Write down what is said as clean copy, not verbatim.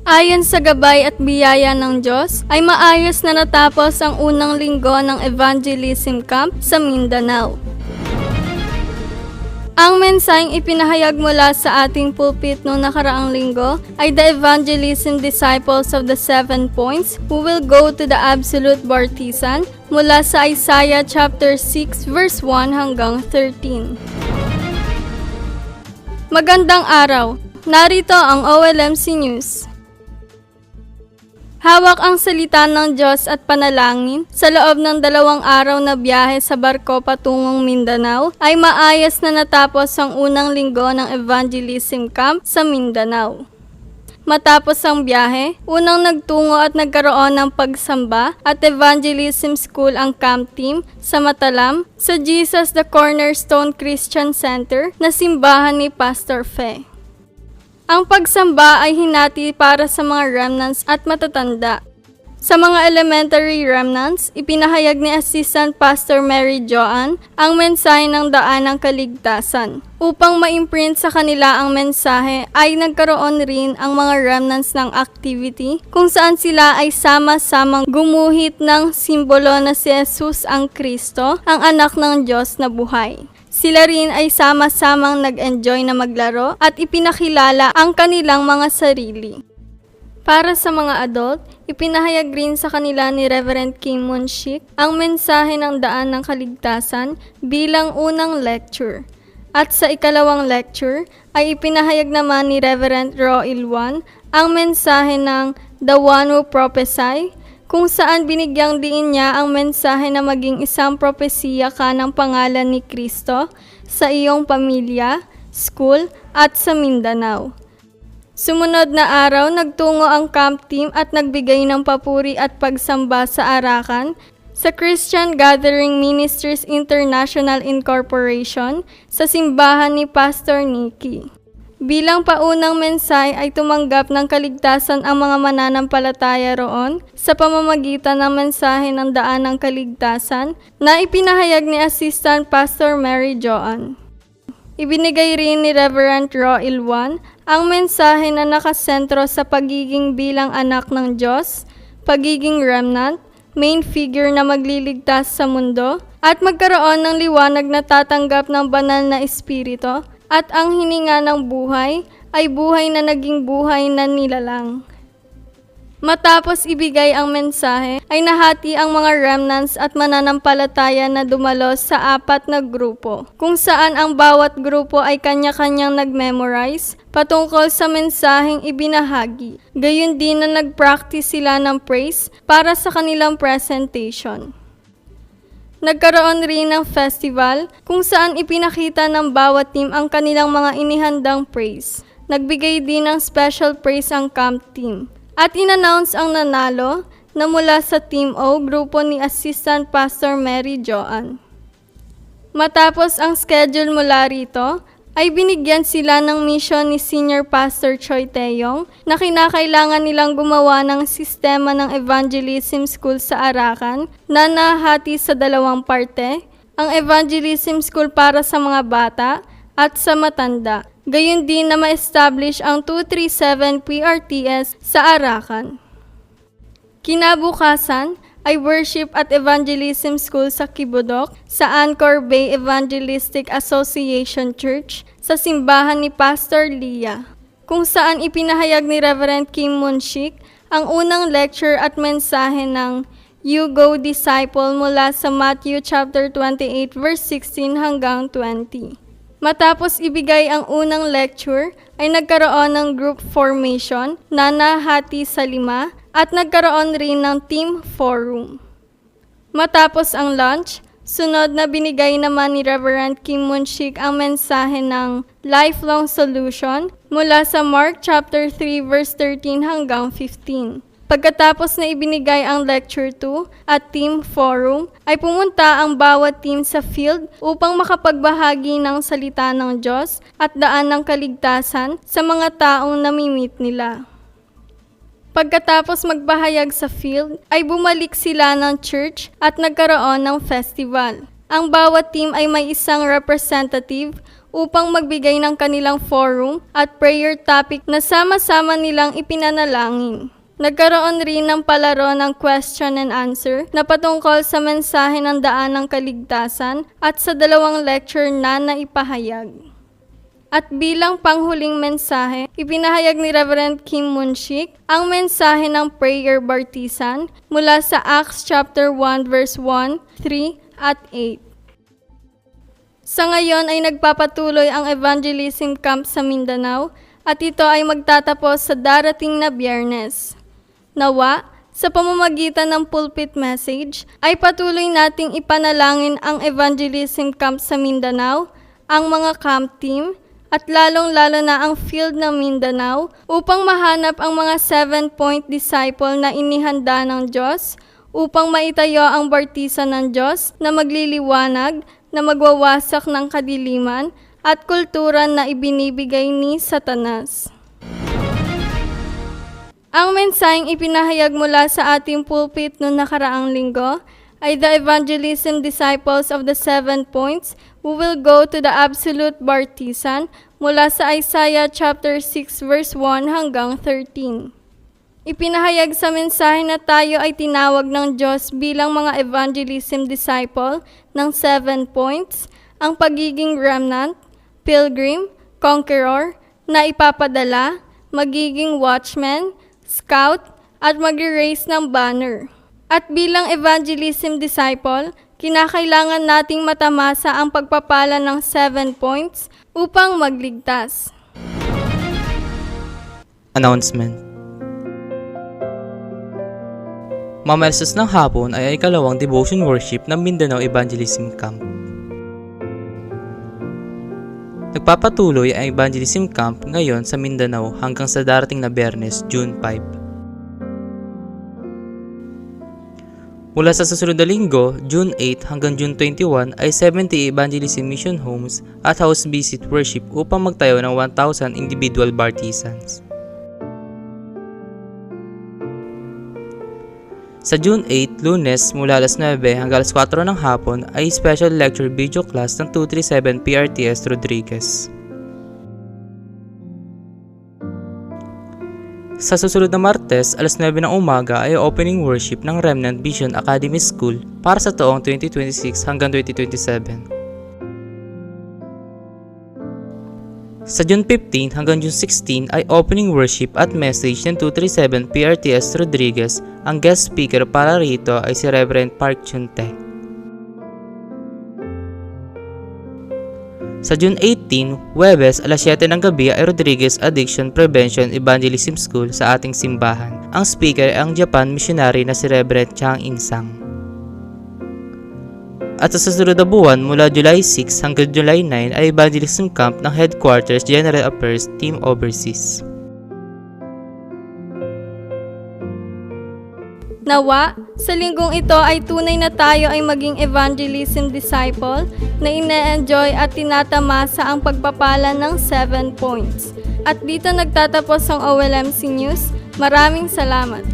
Ayon sa gabay at biyaya ng Diyos, ay maayos na natapos ang unang linggo ng Evangelism Camp sa Mindanao. Ang mensaheng ipinahayag mula sa ating pulpit noong nakaraang linggo ay the evangelism disciples of the 7 points who will go to the absolute baptism mula sa Isaiah chapter 6 verse 1 hanggang 13. Magandang araw! Narito ang OLMC News. Hawak ang salita ng Diyos at panalangin sa loob ng 2 araw na biyahe sa barko patungong Mindanao ay maayos na natapos ang unang linggo ng Evangelism Camp sa Mindanao. Matapos ang biyahe, unang nagtungo at nagkaroon ng pagsamba at Evangelism School ang camp team sa Matalam sa Jesus the Cornerstone Christian Center na simbahan ni Pastor Fe. Ang pagsamba ay hinati para sa mga remnants at matatanda. Sa mga elementary remnants, ipinahayag ni Assistant Pastor Mary Joanne ang mensahe ng daan ng kaligtasan. Upang ma-imprint sa kanila ang mensahe ay nagkaroon rin ang mga remnants ng activity kung saan sila ay sama-samang gumuhit ng simbolo na si Jesus ang Kristo, ang anak ng Diyos na buhay. Sila rin ay sama-samang nag-enjoy na maglaro at ipinakilala ang kanilang mga sarili. Para sa mga adult, ipinahayag rin sa kanila ni Reverend Kim Munshik ang mensahe ng daan ng kaligtasan bilang unang lecture. At sa ikalawang lecture ay ipinahayag naman ni Reverend Ro Ilwan ang mensahe ng The One Who Prophesy, kung saan binigyang diin niya ang mensahe na maging isang propesiya ka ng pangalan ni Kristo sa iyong pamilya, school, at sa Mindanao. Sumunod na araw, nagtungo ang camp team at nagbigay ng papuri at pagsamba sa Arakan sa Christian Gathering Ministries International Incorporation sa simbahan ni Pastor Nicky. Bilang paunang mensahe ay tumanggap ng kaligtasan ang mga mananampalataya roon sa pamamagitan ng mensahe ng daan ng kaligtasan na ipinahayag ni Assistant Pastor Mary Joanne. Ibinigay rin ni Reverend Ro Ilwan ang mensahe na nakasentro sa pagiging bilang anak ng Diyos, pagiging remnant, main figure na magliligtas sa mundo, at magkaroon ng liwanag na tatanggap ng banal na espiritu, at ang hininga ng buhay ay buhay na naging buhay na nilalang. Matapos ibigay ang mensahe, ay nahati ang mga remnants at mananampalataya na dumalo sa 4 na grupo, kung saan ang bawat grupo ay kanya-kanyang nag-memorize patungkol sa mensaheng ibinahagi. Gayon din na nag-practice sila ng praise para sa kanilang presentation. Nagkaroon rin ng festival kung saan ipinakita ng bawat team ang kanilang mga inihandang praise. Nagbigay din ng special praise ang camp team. At in-announce ang nanalo na mula sa Team O, grupo ni Assistant Pastor Mary Joanne. Matapos ang schedule mula rito, ay binigyan sila ng mission ni Senior Pastor Choi Taeyong na kinakailangan nilang gumawa ng sistema ng Evangelism School sa Arakan na nahati sa 2 parte, ang Evangelism School para sa mga bata at sa matanda. Gayon din na ma-establish ang 237 PRTS sa Arakan. Kinabukasan ay worship at evangelism school sa Kibudok sa Anchor Bay Evangelistic Association Church sa simbahan ni Pastor Leah, kung saan ipinahayag ni Reverend Kim Munshik ang unang lecture at mensahe ng You Go Disciple mula sa Matthew chapter 28 verse 16 hanggang 20. Matapos ibigay ang unang lecture, ay nagkaroon ng group formation na nahati sa 5 at nagkaroon rin ng team forum. Matapos ang lunch, sunod na binigay naman ni Reverend Kim Munshik ang mensahe ng lifelong solution mula sa Mark chapter 3 verse 13 hanggang 15. Pagkatapos na ibinigay ang lecture 2 at team forum, ay pumunta ang bawat team sa field upang makapagbahagi ng salita ng Diyos at daan ng kaligtasan sa mga taong nami-meet nila. Pagkatapos magpahayag sa field, ay bumalik sila ng church at nagkaroon ng festival. Ang bawat team ay may isang representative upang magbigay ng kanilang forum at prayer topic na sama-sama nilang ipinanalangin. Nagkaroon rin ng palaro ng question and answer na patungkol sa mensahe ng daan ng kaligtasan at sa 2 lecture na naipahayag. At bilang panghuling mensahe, ipinahayag ni Reverend Kim Munshik ang mensahe ng prayer bartisan mula sa Acts chapter 1 verse 1, 3 at 8. Sa ngayon ay nagpapatuloy ang evangelism camp sa Mindanao at ito ay magtatapos sa darating na Biyernes. Nawa, sa pamamagitan ng pulpit message, ay patuloy nating ipanalangin ang evangelism camp sa Mindanao, ang mga camp team, at lalong-lalo na ang field ng Mindanao upang mahanap ang mga 7-point disciple na inihanda ng Diyos upang maitayo ang bartisan ng Diyos na magliliwanag, na magwawasak ng kadiliman at kultura na ibinibigay ni Satanas. Ang mensaheng ipinahayag mula sa ating pulpit noong nakaraang linggo ay the evangelism disciples of the 7 points who will go to the absolute bartisan mula sa Isaiah chapter 6 verse 1 hanggang 13. Ipinahayag sa mensahe na tayo ay tinawag ng Diyos bilang mga evangelism disciple ng 7 points, ang pagiging remnant, pilgrim, conqueror, na ipapadala, magiging watchman, scout, at mag-raise ng banner. At bilang evangelism disciple, kinakailangan nating matamasa ang pagpapala ng 7 points upang magligtas. Announcement. Mamalasas ng hapon ay ikalawang devotion worship ng Mindanao Evangelism Camp. Nagpapatuloy ang Evangelism Camp ngayon sa Mindanao hanggang sa darating na Biyernes, June 5. Mula sa susunod na linggo, June 8 hanggang June 21 ay 70 Evangelism Mission Homes at House Visit Worship upang magtayo ng 1,000 individual bartisans. Sa June 8, Lunes, mula alas 9 hanggang alas 4 ng hapon ay special lecture video class ng 237 PRTS Rodriguez. Sa susunod na Martes, alas 9 ng umaga ay opening worship ng Remnant Vision Academy School para sa taong 2026 hanggang 2027. Sa June 15 hanggang June 16 ay opening worship at message ng 237 PRTS Rodriguez. Ang guest speaker para rito ay si Reverend Park Chunte. Sa June 18, Huwebes, alas 7 ng gabi ay Rodriguez Addiction Prevention Evangelism School sa ating simbahan. Ang speaker ay ang Japan missionary na si Reverend Chang Insang. At sa susunod na buwan mula July 6 hanggang July 9 ay Evangelism Camp ng Headquarters General Affairs Team Overseas. Nawa, sa linggong ito ay tunay na tayo ay maging evangelism disciple na ine-enjoy at tinatamasa ang pagpapala ng 7 points. At dito nagtatapos ang OLMC News. Maraming salamat.